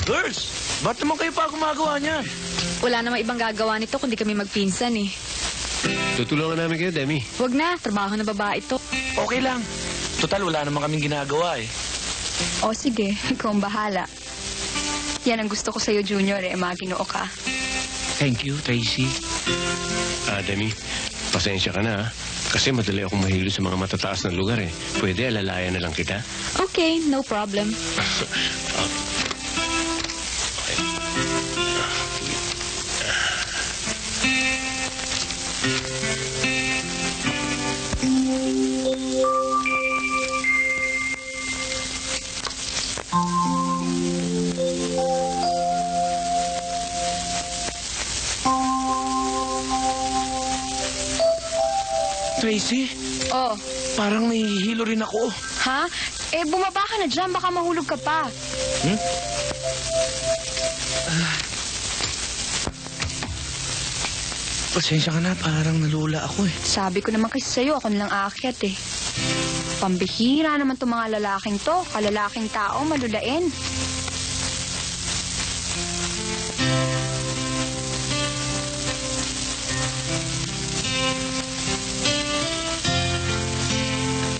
Girls, ba't naman kayo pa gumagawa niyan? Wala namang ibang gagawa nito kundi kami magpinsan eh. Tutulungan namin kayo, Demi. Wag na, trabaho na babae ito. Okay lang. Total, wala naman kaming ginagawa eh. O sige, ikaw ang bahala. Yan ang gusto ko sa'yo, Junior, maginoo ka. Thank you, Tracy. Demi, pasensya ka na, ha? Kasi madali akong mahilo sa mga matataas na lugar, eh. Pwede alalayan na lang kita? Okay, no problem. Tracy, Oh, parang nahihilo rin ako. ha? Bumaba ka na dyan, baka mahulog ka pa. Pasensya ka na, parang nalula ako eh. Sabi ko naman kasi sa'yo, ako nilang aakyat eh. Pambihira naman itong mga lalaking to. Kalalaking tao, malulain.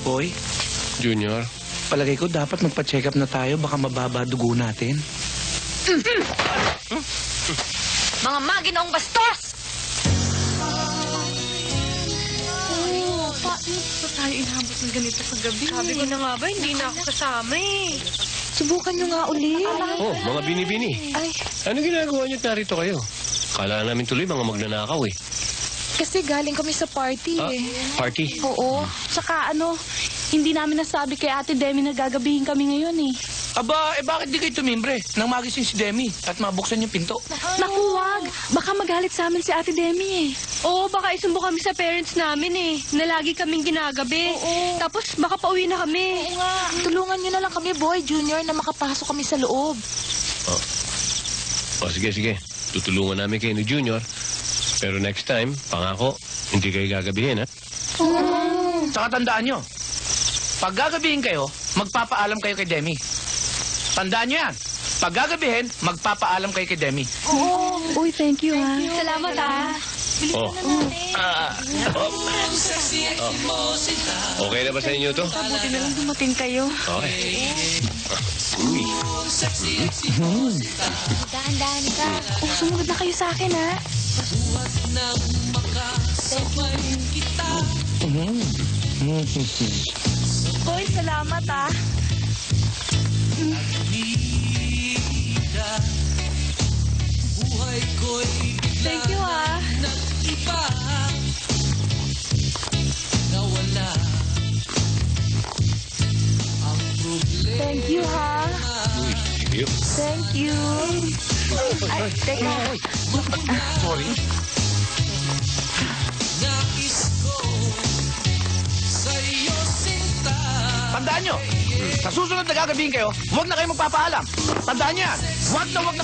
Boy, Junior, palagay ko dapat magpa-check up na tayo, baka mababa dugo natin. Mga maginoong bastos! Tayo inabot ng ganito kagabi. Sabi ko na nga ba, hindi na ako kasama eh. Subukan nyo nga ulit. oh, mga bini-bini. Ay, Ano ginagawa niyo at narito kayo? Kala namin tuloy mga magnanakaw, eh. Kasi galing kami sa party Ah, party? Oo. Tsaka hindi namin nasabi kay Ate Demi na gagabihin kami ngayon eh. Aba, bakit di kayo tumimbre nang magising si Demi at mabuksan yung pinto? Naku, wag. Baka magalit sa amin si Ate Demi eh. Oo, baka isumbo kami sa parents namin eh. Na lagi kaming ginagabi. Oo. Tapos baka pauwi na kami. Oo nga. Tulungan niyo na lang kami, Boy Junior, na makapasok kami sa loob. O, sige. Tutulungan namin kayo ni Junior. Pero next time, pangako, hindi kayo gagabihin, ha? Saka tandaan nyo, pag gagabihin kayo, magpapaalam kayo kay Demi. Tandaan nyo yan. Pag gagabihin, magpapaalam kayo kay Demi. Uy, thank you ha. salamat Oh. Okay na ba sa inyo to? Buti na lang dumating kayo. Okay. Uy. Dahan-dahan ka. Sumunod na kayo sa akin ha. Boy, salamat ha. Thank you ha. Thank you ha. Uy, sige. Thank you. Ay, teka. Sorry. Tandaan nyo, sa susunod na gagabihin kayo, huwag na kayo magpapaalam. Tandaan nyo yan, huwag na kayo